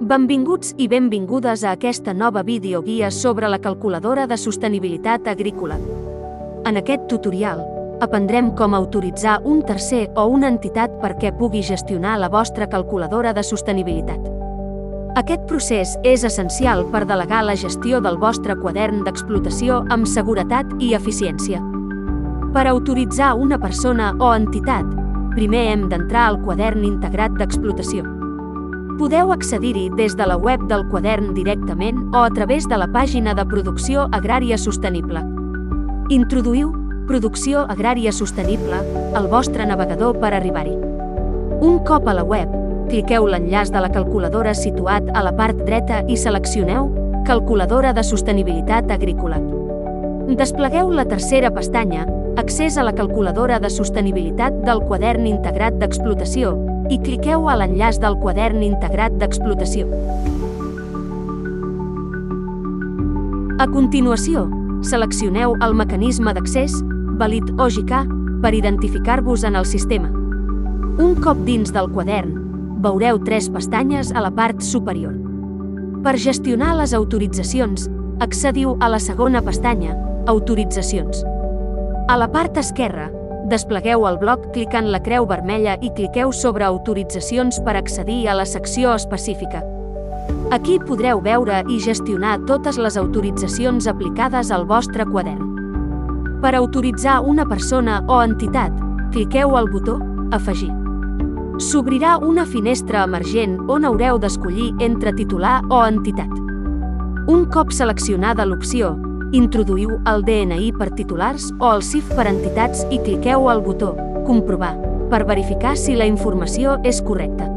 Benvinguts i benvingudes a aquesta nova videoguia sobre la calculadora de sostenibilitat agrícola. En aquest tutorial, aprendrem com autoritzar un tercer o una entitat perquè pugui gestionar la vostra calculadora de sostenibilitat. Aquest procés és essencial per delegar la gestió del vostre quadern d'explotació amb seguretat i eficiència. Per autoritzar una persona o entitat, primer hem d'entrar al quadern integrat d'explotació. Podeu accedir-hi des de la web del quadern directament o a través de la pàgina de Producció Agrària Sostenible. Introduïu Producció Agrària Sostenible al vostre navegador per arribar-hi. Un cop a la web, cliqueu l'enllaç de la calculadora situat a la part dreta i seleccioneu Calculadora de Sostenibilitat Agrícola. Desplegueu la tercera pestanya, Accés a la calculadora de sostenibilitat del quadern integrat d'explotació, i cliqueu a l'enllaç del quadern integrat d'explotació. A continuació, seleccioneu el mecanisme d'accés, vàlid o GK, per identificar-vos en el sistema. Un cop dins del quadern, veureu tres pestanyes a la part superior. Per gestionar les autoritzacions, accediu a la segona pestanya, Autoritzacions. A la part esquerra, desplegueu el bloc clicant la creu vermella i cliqueu sobre Autoritzacions per accedir a la secció específica. Aquí podreu veure i gestionar totes les autoritzacions aplicades al vostre quadern. Per autoritzar una persona o entitat, cliqueu al botó Afegir. S'obrirà una finestra emergent on haureu d'escollir entre titular o entitat. Un cop seleccionada l'opció, introduïu el DNI per titulars o el CIF per entitats i cliqueu al botó Comprovar per verificar si la informació és correcta.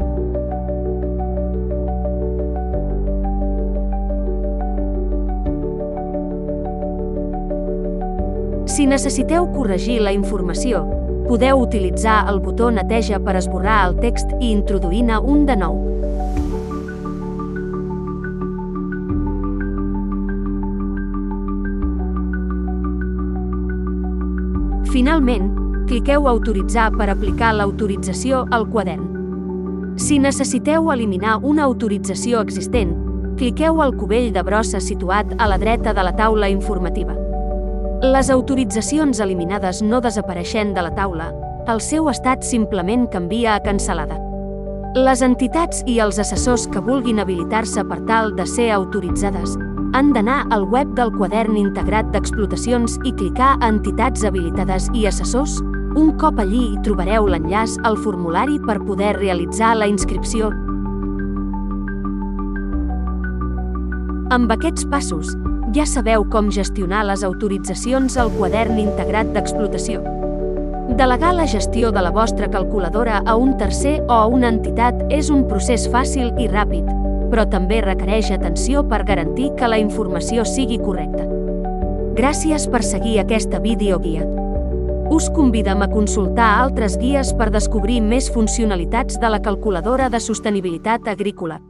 Si necessiteu corregir la informació, podeu utilitzar el botó Neteja per esborrar el text i introduir-ne un de nou. Finalment, cliqueu Autoritzar per aplicar l'autorització al quadern. Si necessiteu eliminar una autorització existent, cliqueu al cubell de brossa situat a la dreta de la taula informativa. Les autoritzacions eliminades no desapareixen de la taula, el seu estat simplement canvia a cancel·lada. Les entitats i els assessors que vulguin habilitar-se per tal de ser autoritzades han d'anar al web del quadern integrat d'explotacions i clicar a Entitats habilitades i assessors. Un cop allí hi trobareu l'enllaç al formulari per poder realitzar la inscripció. Amb aquests passos, ja sabeu com gestionar les autoritzacions al quadern integrat d'explotació. Delegar la gestió de la vostra calculadora a un tercer o a una entitat és un procés fàcil i ràpid, però també requereix atenció per garantir que la informació sigui correcta. Gràcies per seguir aquesta videoguia. Us convidem a consultar altres guies per descobrir més funcionalitats de la calculadora de sostenibilitat agrícola.